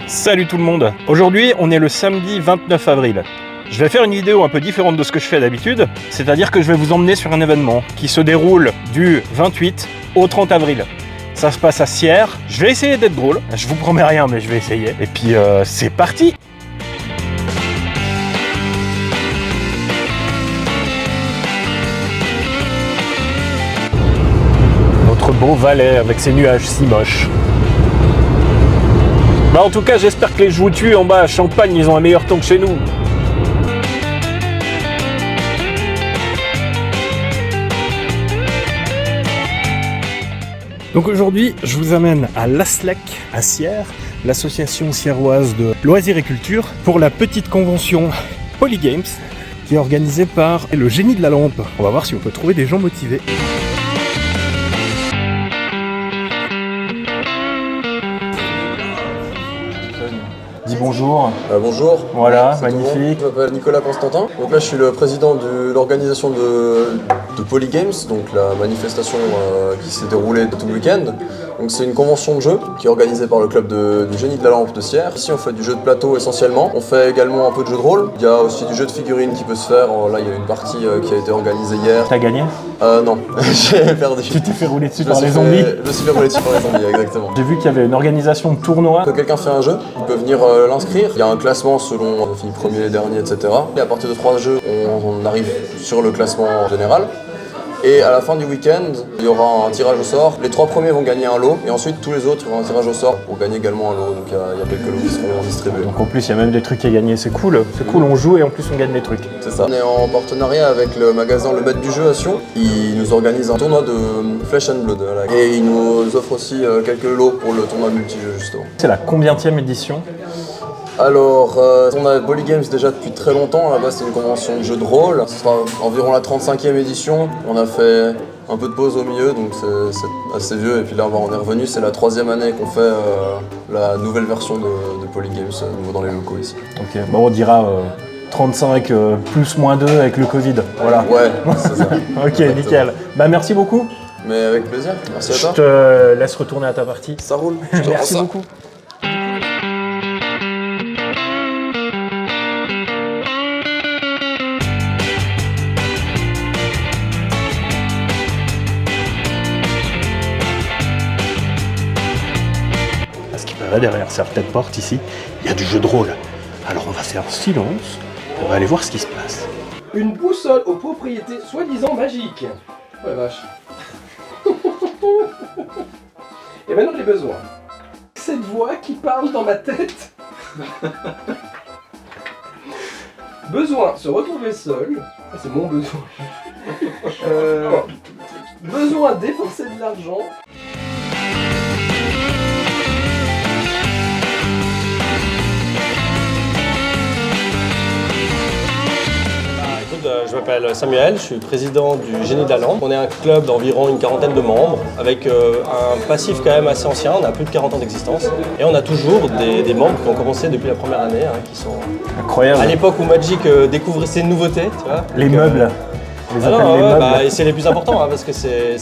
Salut tout le monde. Aujourd'hui, on est le samedi 29 avril. Je vais faire une vidéo un peu différente de ce que je fais d'habitude, c'est-à-dire que je vais vous emmener sur un événement qui se déroule du 28 au 30 avril. Ça se passe à Sierre. Je vais essayer d'être drôle. Je vous promets rien, mais je vais essayer. Et puis, c'est parti! Notre beau Valais avec ses nuages si moches. Bah en tout cas, j'espère que les joutus en bas à Champagne, ils ont un meilleur temps que chez nous. Donc aujourd'hui, je vous amène à l'ASLEC, à Sierre, l'association sierroise de loisirs et culture, pour la petite convention Polygames, qui est organisée par le Génie de la Lampe. On va voir si on peut trouver des gens motivés. Dis bonjour. Bonjour. Voilà, magnifique. Je m'appelle Nicolas Constantin. Donc là, je suis le président de l'organisation de Polygames, donc la manifestation qui s'est déroulée tout le week-end. Donc c'est une convention de jeu qui est organisée par le club du Génie de la Lampe de Sierre. Ici, on fait du jeu de plateau essentiellement. On fait également un peu de jeu de rôle. Il y a aussi du jeu de figurines qui peut se faire. Là, il y a une partie qui a été organisée hier. T'as gagné? Non, j'ai perdu. Tu t'es fait rouler dessus par les zombies? Je me suis fait rouler dessus par les zombies, exactement. J'ai vu qu'il y avait une organisation de tournoi. Quand quelqu'un fait un jeu, il peut venir l'inscrire. Il y a un classement selon on finit premier, dernier, etc. Et à partir de 3 jeux, on arrive sur le classement général. Et à la fin du week-end, il y aura un tirage au sort. Les 3 premiers vont gagner un lot et ensuite tous les autres, il y aura un tirage au sort pour gagner également un lot. Donc il y a quelques lots qui seront distribués. Donc en plus, il y a même des trucs à gagner, c'est cool. C'est cool, on joue et en plus on gagne des trucs. C'est ça. On est en partenariat avec le magasin Le Maître du Jeu à Sion. Il nous organise un tournoi de Flesh and Blood. Et il nous offre aussi quelques lots pour le tournoi multijeu justement. C'est la combienième édition? Alors, on a Polygames déjà depuis très longtemps. À la base, c'est une convention de jeu de rôle. Ce sera environ la 35e édition. On a fait un peu de pause au milieu, donc c'est assez vieux. Et puis là, on est revenu. C'est la 3e année qu'on fait la nouvelle version de Polygames, nouveau dans les locaux ici. Ok, bon, on dira 35 plus moins 2 avec le Covid. Voilà. Ouais, c'est ça. Ok, nickel. Bah, merci beaucoup. Mais avec plaisir. Merci à toi. Je te laisse retourner à ta partie. Ça roule. Merci beaucoup. Derrière certaines portes ici, il y a du jeu de rôle. Alors on va faire silence, on va aller voir ce qui se passe. Une boussole aux propriétés soi-disant magiques. Oh la vache. Et maintenant j'ai besoin. Cette voix qui parle dans ma tête. Besoin se retrouver seul. Ah, c'est mon besoin. Besoin dépenser de l'argent. Je m'appelle Samuel, je suis président du Génie de la Lampe. On est un club d'environ une quarantaine de membres avec un passif quand même assez ancien, on a plus de 40 ans d'existence. Et on a toujours des membres qui ont commencé depuis la première année, qui sont incroyable. À l'époque où Magic découvrait ses nouveautés, tu vois. Les meubles. Et c'est les plus importants parce que c'est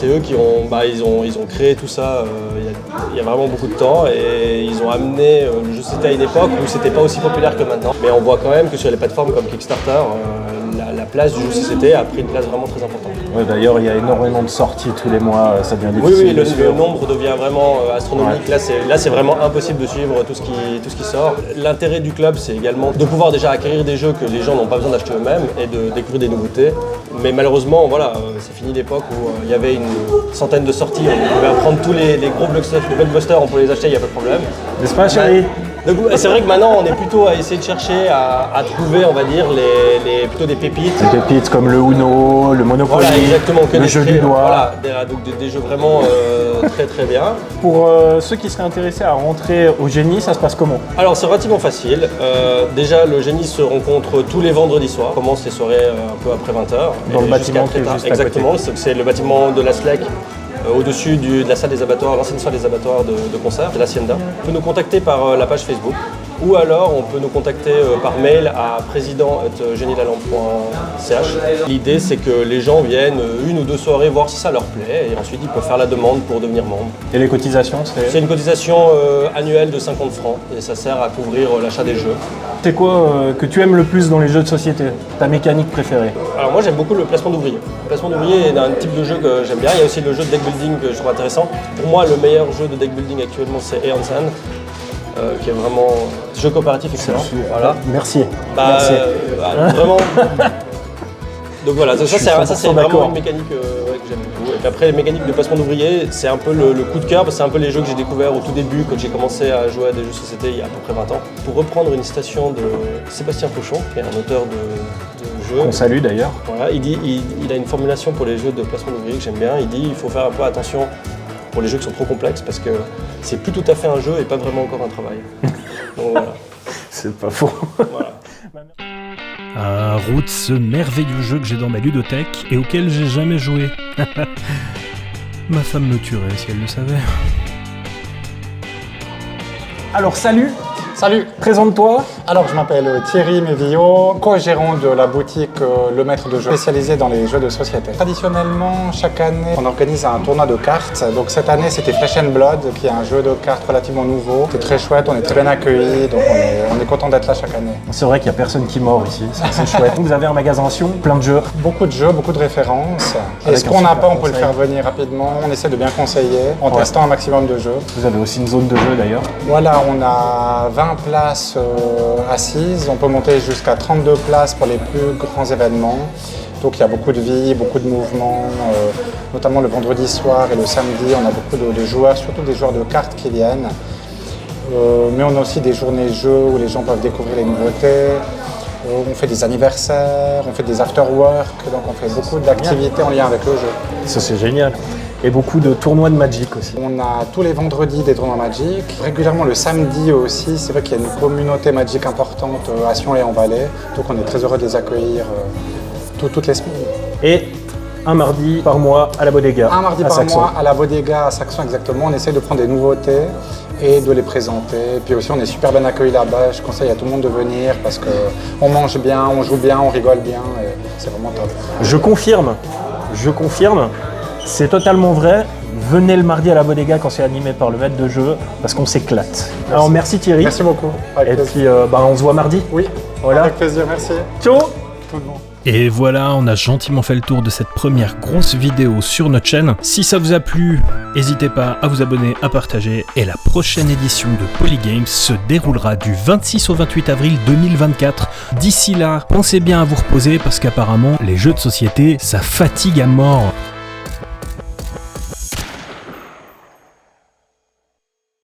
eux qui ont, ils ont créé tout ça il y a vraiment beaucoup de temps et ils ont amené le jeu de société à une époque où c'était pas aussi populaire que maintenant. Mais on voit quand même que sur les plateformes comme Kickstarter, la place du jeu de société a pris une place vraiment très importante. Ouais, d'ailleurs, il y a énormément de sorties tous les mois, ça devient difficile. Oui, le nombre devient vraiment astronomique. Ouais. Là, c'est vraiment impossible de suivre tout ce qui sort. L'intérêt du club, c'est également de pouvoir déjà acquérir des jeux que les gens n'ont pas besoin d'acheter eux-mêmes et de découvrir des nouveautés. Mais malheureusement, voilà, c'est fini l'époque où il y avait une centaine de sorties. On pouvait prendre tous les gros blockbusters, on pouvait les acheter, il n'y a pas de problème. N'est-ce pas, chérie? Donc, c'est vrai que maintenant on est plutôt à essayer de chercher à trouver, on va dire, plutôt des pépites. Des pépites comme le Uno, le Monopoly, voilà, exactement, le jeu du doigt. Voilà, donc des jeux vraiment très très bien. Pour ceux qui seraient intéressés à rentrer au Génie, ça se passe comment? Alors c'est relativement facile. Déjà le Génie se rencontre tous les vendredis soirs. On commence les soirées un peu après 20h. Dans le bâtiment qui est juste exactement, c'est le bâtiment de la SLEC. Au-dessus de la salle des abattoirs, l'ancienne salle des abattoirs de concert, de l'Hacienda. On peut nous contacter par la page Facebook ou alors on peut nous contacter par mail à président@génielaland.ch. L'idée c'est que les gens viennent une ou deux soirées voir si ça leur plaît et ensuite ils peuvent faire la demande pour devenir membre. Et les cotisations, C'est une cotisation annuelle de 50 francs et ça sert à couvrir l'achat des jeux. C'est quoi que tu aimes le plus dans les jeux de société? Ta mécanique préférée? Alors moi j'aime beaucoup le placement d'ouvriers. Le placement d'ouvriers est un type de jeu que j'aime bien. Il y a aussi le jeu de deck building que je trouve intéressant. Pour moi le meilleur jeu de deck building actuellement c'est Aeon Sand, qui est vraiment jeu coopératif excellent. Voilà. Merci. Merci. Vraiment. Donc voilà, ça c'est vraiment d'accord. une mécanique que j'aime beaucoup. Et puis après les mécaniques de placement d'ouvriers, c'est un peu le coup de cœur, parce que c'est un peu les jeux que j'ai découverts au tout début quand j'ai commencé à jouer à des jeux de société il y a à peu près 20 ans. Pour reprendre une citation de Sébastien Pochon, qui est un auteur de jeux. On salue d'ailleurs. Voilà, il a une formulation pour les jeux de placement d'ouvriers que j'aime bien. Il dit il faut faire un peu attention pour les jeux qui sont trop complexes parce que c'est plus tout à fait un jeu et pas vraiment encore un travail. Donc voilà. C'est pas faux. Voilà. Roots, ce merveilleux jeu que j'ai dans ma ludothèque et auquel j'ai jamais joué. Ma femme me tuerait si elle le savait. Alors salut, Salut, présente-toi. alors je m'appelle Thierry Mévillot, co-gérant de la boutique Le Maître de Jeu, spécialisée dans les jeux de société. Traditionnellement, chaque année, on organise un tournoi de cartes. Donc cette année, c'était Flesh and Blood, qui est un jeu de cartes relativement nouveau. C'est très chouette, on est très bien accueillis, donc on est content d'être là chaque année. C'est vrai qu'il n'y a personne qui mord ici, c'est chouette. Vous avez un magasin Sion, plein de jeux. Beaucoup de jeux, beaucoup de références. Et Avec ce un qu'on n'a super pas, on peut le conseil. faire venir rapidement. On essaie de bien conseiller en Ouais. testant un maximum de jeux. Vous avez aussi une zone de jeu d'ailleurs. Voilà, on a 20 places assises. On peut monter jusqu'à 32 places pour les plus grands événements. Donc il y a beaucoup de vie, beaucoup de mouvements, notamment le vendredi soir et le samedi. On a beaucoup de joueurs, surtout des joueurs de cartes qui viennent. Mais on a aussi des journées jeux où les gens peuvent découvrir les nouveautés. On fait des anniversaires, on fait des after-work, donc on fait beaucoup d'activités en lien avec le jeu. Ça c'est génial. Et beaucoup de tournois de Magic aussi. On a tous les vendredis des tournois Magic, régulièrement le samedi aussi. C'est vrai qu'il y a une communauté Magic importante à Sion et en Valais, donc on est très heureux de les accueillir toutes les semaines. Et un mardi par mois à la Bodega. Un mardi à par Saxon. mois à la Bodega à Saxon exactement. On essaie de prendre des nouveautés et de les présenter. Et puis aussi on est super bien accueillis là-bas. Je conseille à tout le monde de venir parce qu'on mange bien, on joue bien, on rigole bien et c'est vraiment top. Je confirme, c'est totalement vrai. Venez le mardi à la Bodega quand c'est animé par le maître de jeu parce qu'on s'éclate. Alors merci Thierry. Merci beaucoup. Avec Et plaisir. puis on se voit mardi. Oui, Voilà. avec plaisir, merci. Ciao. Tout le monde. Et voilà, on a gentiment fait le tour de cette première grosse vidéo sur notre chaîne. Si ça vous a plu, n'hésitez pas à vous abonner, à partager. Et la prochaine édition de Polygames se déroulera du 26 au 28 avril 2024. D'ici là, pensez bien à vous reposer parce qu'apparemment, les jeux de société, ça fatigue à mort.